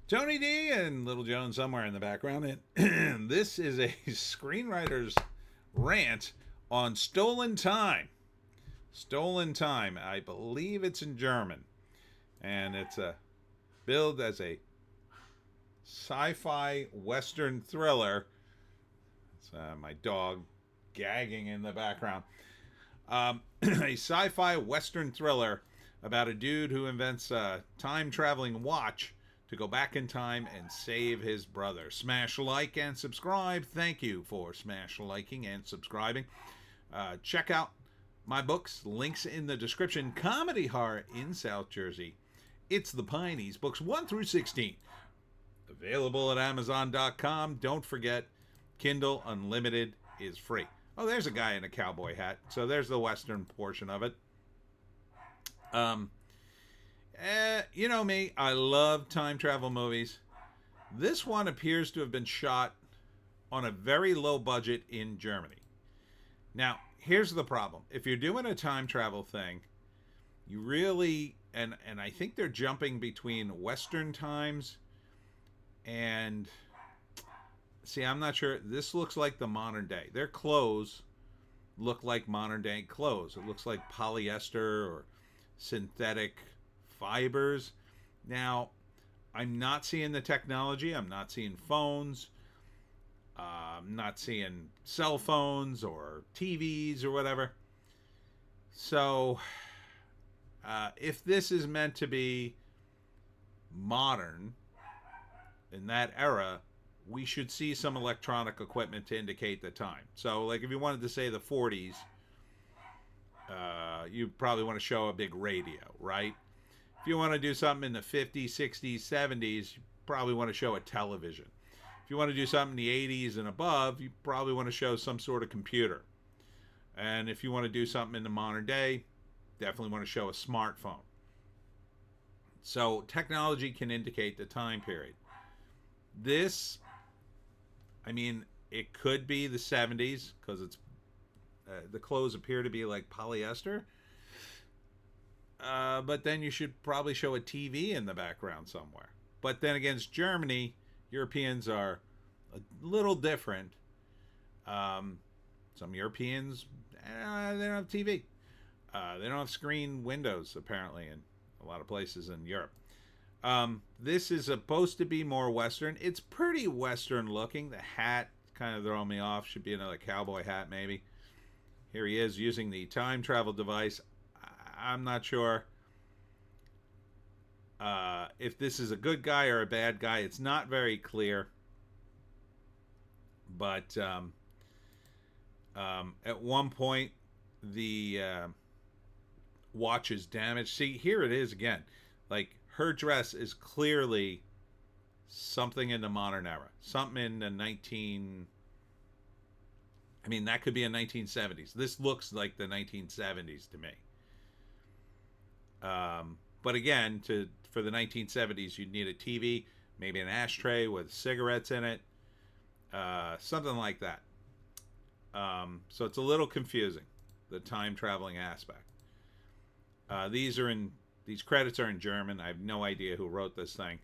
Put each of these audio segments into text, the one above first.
Tony D and Little Joan somewhere in the background. And this is a screenwriter's rant on Stolen Time. Stolen Time. I believe it's in German. And it's billed as a sci-fi western thriller. It's my dog gagging in the background. A sci-fi western thriller about a dude who invents a time-traveling watch to go back in time and save his brother. Smash like and subscribe. Thank you for smash liking and subscribing. Check out my books. Links in the description. Comedy horror in South Jersey. It's the Pineys. Books 1 through 16. Available at Amazon.com. Don't forget, Kindle Unlimited is free. Oh, there's a guy in a cowboy hat. So there's the western portion of it. You know me, I love time travel movies. This one appears to have been shot on a very low budget in Germany. Now, here's the problem. If you're doing a time travel thing, you really, and I think they're jumping between Western times and, see, I'm not sure. This looks like the modern day. Their clothes look like modern day clothes. It looks like polyester or synthetic fibers. Now, I'm not seeing the technology. I'm not seeing phones. I'm not seeing cell phones or TVs or whatever. So, if this is meant to be modern in that era, we should see some electronic equipment to indicate the time. So, like if you wanted to say the 40s, you probably want to show a big radio, right? If you want to do something in the 50s, 60s, 70s, you probably want to show a television. If you want to do something in the 80s and above, you probably want to show some sort of computer. And if you want to do something in the modern day, definitely want to show a smartphone. So technology can indicate the time period. This, I mean, it could be the 70s because it's the clothes appear to be like polyester. But then you should probably show a TV in the background somewhere. But then against Germany, Europeans are a little different. Some Europeans, they don't have TV. They don't have screen windows, apparently, in a lot of places in Europe. This is supposed to be more Western. It's pretty Western looking. The hat kind of throwing me off. Should be another cowboy hat, maybe. Here he is using the time travel device. I'm not sure if this is a good guy or a bad guy. It's not very clear. But at one point, the watch is damaged. See, here it is again. Like, her dress is clearly something in the modern era. Something in the that could be in 1970s. This looks like the 1970s to me. But again, for the 1970s, you'd need a TV, maybe an ashtray with cigarettes in it, something like that. So it's a little confusing, the time traveling aspect. These credits are in German. I have no idea who wrote this thing.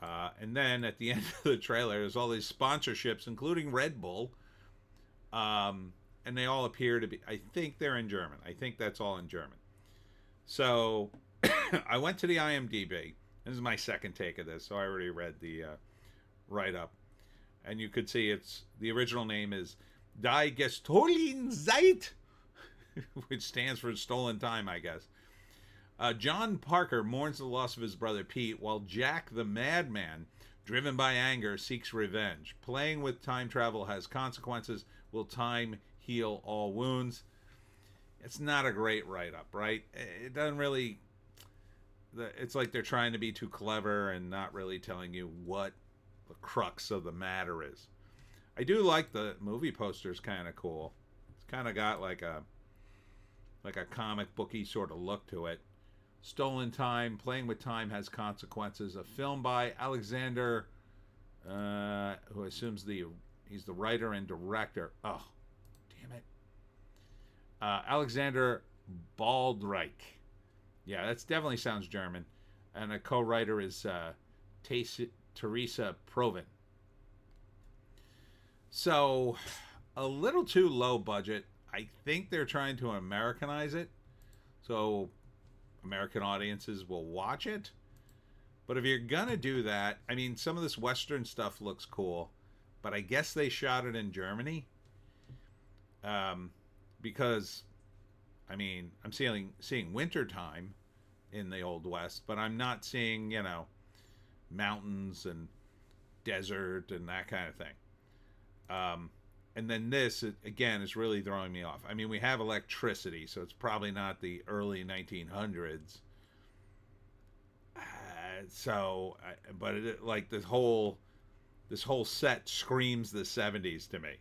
And then at the end of the trailer, there's all these sponsorships, including Red Bull. And they all appear to be, I think they're in German. I think that's all in German. So I went to the IMDb. This is my second take of this, so I already read the write-up. And you could see the original name is Die Gestohlen Zeit, which stands for stolen time, I guess. John Parker mourns the loss of his brother Pete, while Jack the Madman, driven by anger, seeks revenge. Playing with time travel has consequences. Will time heal all wounds? It's not a great write-up, right? It doesn't really... It's like they're trying to be too clever and not really telling you what the crux of the matter is. I do like the movie poster's kind of cool. It's kind of got like a comic booky sort of look to it. Stolen Time, Playing with Time Has Consequences. A film by Alexander, who assumes he's the writer and director. Oh, damn it. Alexander Baldreich. Yeah, that definitely sounds German. And a co-writer is Teresa Provin. So, a little too low budget. I think they're trying to Americanize it, so American audiences will watch it. But if you're gonna do that, I mean, some of this Western stuff looks cool, but I guess they shot it in Germany, because, I mean, I'm seeing wintertime in the Old West, but I'm not seeing, mountains and desert and that kind of thing. And then this, again, is really throwing me off. I mean, we have electricity, so it's probably not the early 1900s. But like this whole set screams the 70s to me,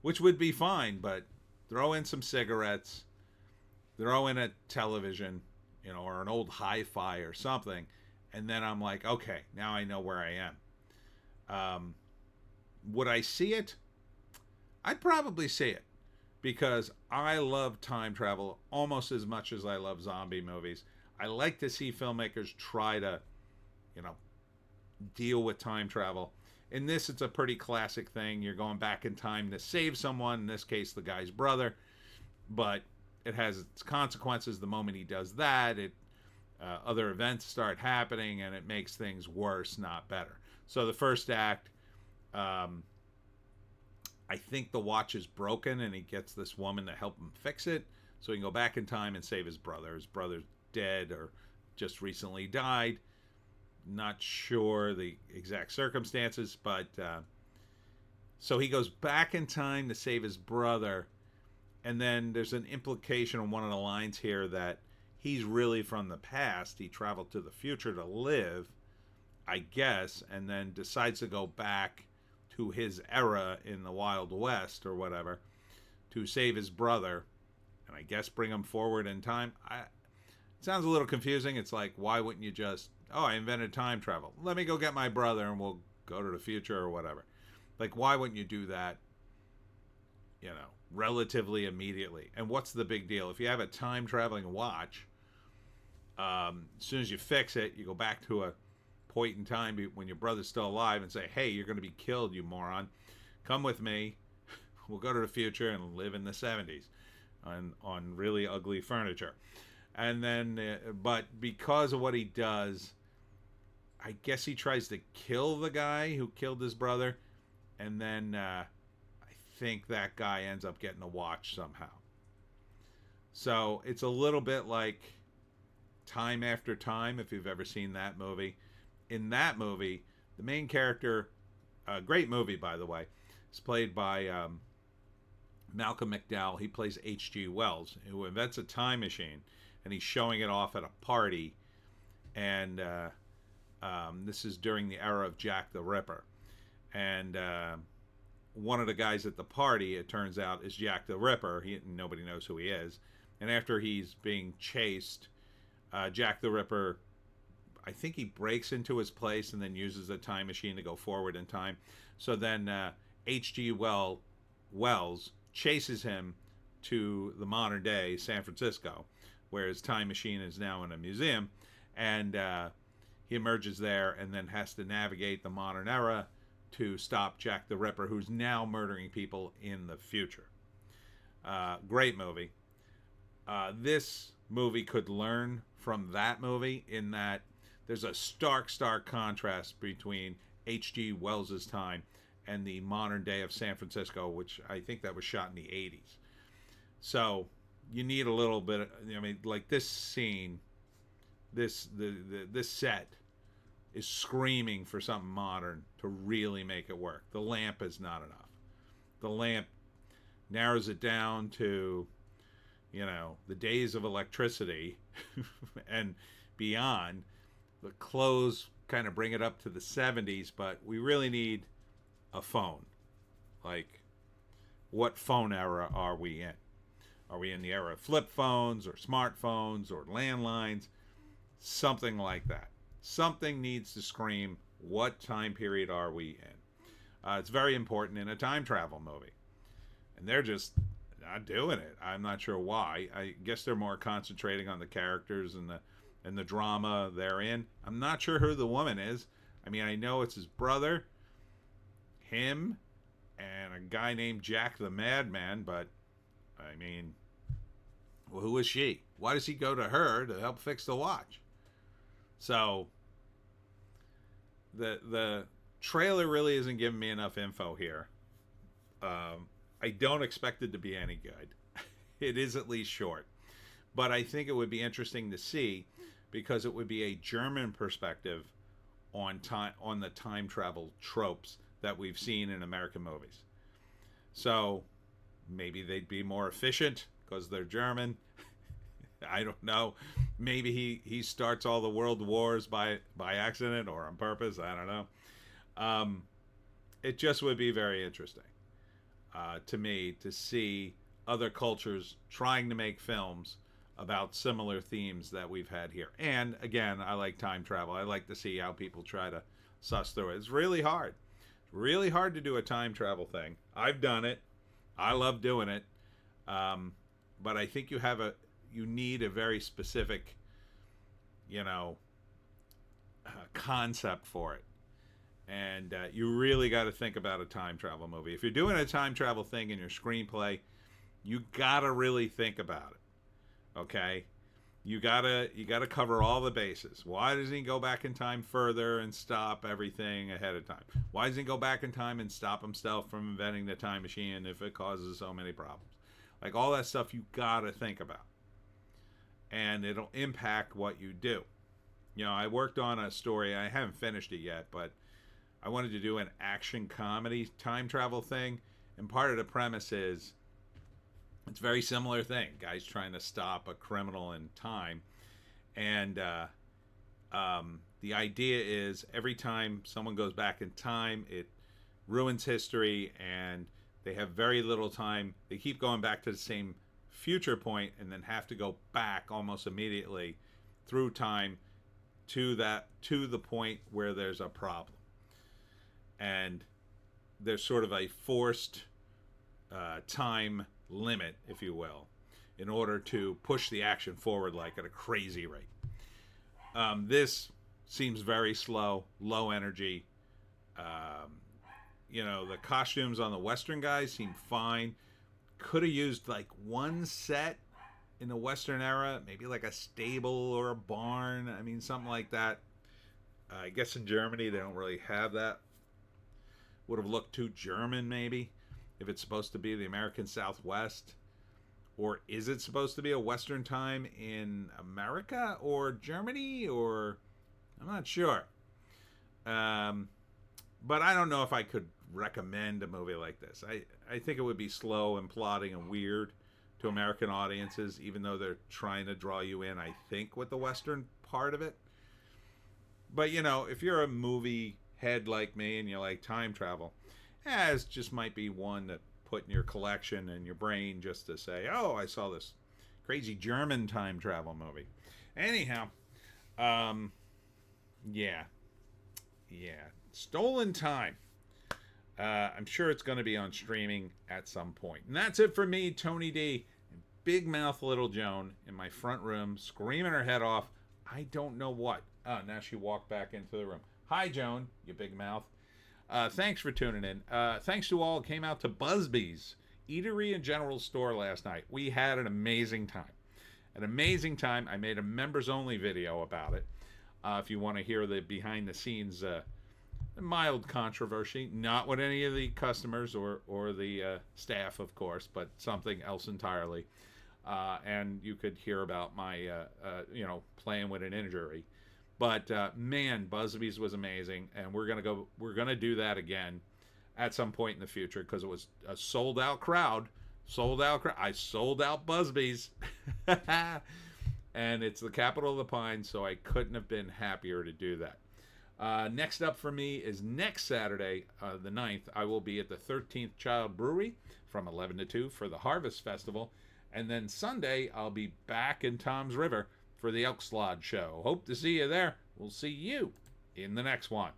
which would be fine. But throw in some cigarettes, throw in a television, or an old hi-fi or something, and then I'm like, okay, now I know where I am. Would I see it? I'd probably see it, because I love time travel almost as much as I love zombie movies. I like to see filmmakers try to, deal with time travel. In this, it's a pretty classic thing. You're going back in time to save someone, in this case, the guy's brother, but it has its consequences the moment he does that. Other events start happening, and it makes things worse, not better. So the first act, I think the watch is broken, and he gets this woman to help him fix it, so he can go back in time and save his brother. His brother's dead or just recently died. Not sure the exact circumstances, but so he goes back in time to save his brother, and then there's an implication on one of the lines here that he's really from the past. He traveled to the future to live, I guess, and then decides to go back to his era in the Wild West or whatever to save his brother, and I guess bring him forward in time. It sounds a little confusing. It's like, why wouldn't you just, I invented time travel, let me go get my brother and we'll go to the future or whatever. Like, why wouldn't you do that, relatively immediately? And what's the big deal? If you have a time traveling watch, as soon as you fix it, you go back to a point in time when your brother's still alive and say, hey, you're going to be killed, you moron. Come with me. We'll go to the future and live in the 70s on really ugly furniture. And then, but because of what he does, I guess he tries to kill the guy who killed his brother. And then I think that guy ends up getting a watch somehow. So it's a little bit like Time After Time, if you've ever seen that movie. In that movie, the main character, a great movie, by the way, is played by Malcolm McDowell. He plays H.G. Wells, who invents a time machine, and he's showing it off at a party. And this is during the era of Jack the Ripper. And one of the guys at the party, it turns out, is Jack the Ripper. Nobody knows who he is. And after he's being chased, Jack the Ripper, I think he breaks into his place and then uses a time machine to go forward in time. So then H.G. Wells chases him to the modern day San Francisco, where his time machine is now in a museum. And he emerges there and then has to navigate the modern era to stop Jack the Ripper, who's now murdering people in the future. Great movie. This movie could learn from that movie in that there's a stark contrast between H.G. Wells' time and the modern day of San Francisco, which I think that was shot in the 80s. So you need a little bit, like this scene, this set is screaming for something modern to really make it work. The lamp is not enough. The lamp narrows it down to, the days of electricity and beyond. The clothes kind of bring it up to the 70s, but we really need a phone. Like, what phone era are we in? Are we in the era of flip phones or smartphones or landlines? Something like that. Something needs to scream, what time period are we in? It's very important in a time travel movie. And they're just not doing it. I'm not sure why. I guess they're more concentrating on the characters and and the drama therein. I'm not sure who the woman is. I mean, I know it's his brother, him, and a guy named Jack the Madman, but I mean, well, who is she? Why does he go to her to help fix the watch? So the trailer really isn't giving me enough info here. I don't expect it to be any good. It is at least short, but I think it would be interesting to see because it would be a German perspective on the time travel tropes that we've seen in American movies. So maybe they'd be more efficient because they're German. I don't know. Maybe he starts all the world wars by accident or on purpose. I don't know. It just would be very interesting to me to see other cultures trying to make films about similar themes that we've had here. And again, I like time travel. I like to see how people try to suss through it. It's really hard. It's really hard to do a time travel thing. I've done it. I love doing it. But I think you need a very specific, concept for it. And you really got to think about a time travel movie. If you're doing a time travel thing in your screenplay, you got to really think about it. Okay? You gotta cover all the bases. Why doesn't he go back in time further and stop everything ahead of time? Why doesn't he go back in time and stop himself from inventing the time machine if it causes so many problems? Like all that stuff you gotta think about. And it'll impact what you do. I worked on a story, I haven't finished it yet, but I wanted to do an action comedy time travel thing. And part of the premise is it's a very similar thing. Guys trying to stop a criminal in time. And the idea is every time someone goes back in time, it ruins history and they have very little time. They keep going back to the same future point and then have to go back almost immediately through time to the point where there's a problem. And there's sort of a forced time limit, if you will, in order to push the action forward like at a crazy rate. This seems very slow, low energy. The costumes on the Western guys seem fine. Could have used like one set in the Western era, maybe like a stable or a barn. I mean, something like that. I guess in Germany they don't really have that. Would have looked too German, maybe, if it's supposed to be the American Southwest. Or is it supposed to be a Western time in America or Germany? Or I'm not sure. But I don't know if I could recommend a movie like this. I think it would be slow and plodding and weird to American audiences, even though they're trying to draw you in, I think, with the Western part of it. But, if you're a movie head like me and you like time travel, it just might be one to put in your collection and your brain just to say, oh, I saw this crazy German time travel movie. Anyhow, yeah, Stolen Time. I'm sure it's going to be on streaming at some point. And that's it for me, Tony D, and Big Mouth Little Joan in my front room, screaming her head off. I don't know what. Oh, now she walked back into the room. Hi, Joan, you big mouth. Thanks for tuning in. Thanks to all who came out to Busby's Eatery and General Store last night. We had an amazing time. I made a members-only video about it. If you want to hear the behind-the-scenes mild controversy, not with any of the customers or the staff, of course, but something else entirely. And you could hear about my, playing with an injury. But man, Busby's was amazing, and we're gonna do that again at some point in the future because it was a sold out crowd. I sold out Busby's, and it's the capital of the Pines, so I couldn't have been happier to do that. Next up for me is next Saturday, the 9th. I will be at the 13th Child Brewery from 11 to 2 for the Harvest Festival, and then Sunday I'll be back in Tom's River for the Elk Slod Show. Hope to see you there. We'll see you in the next one.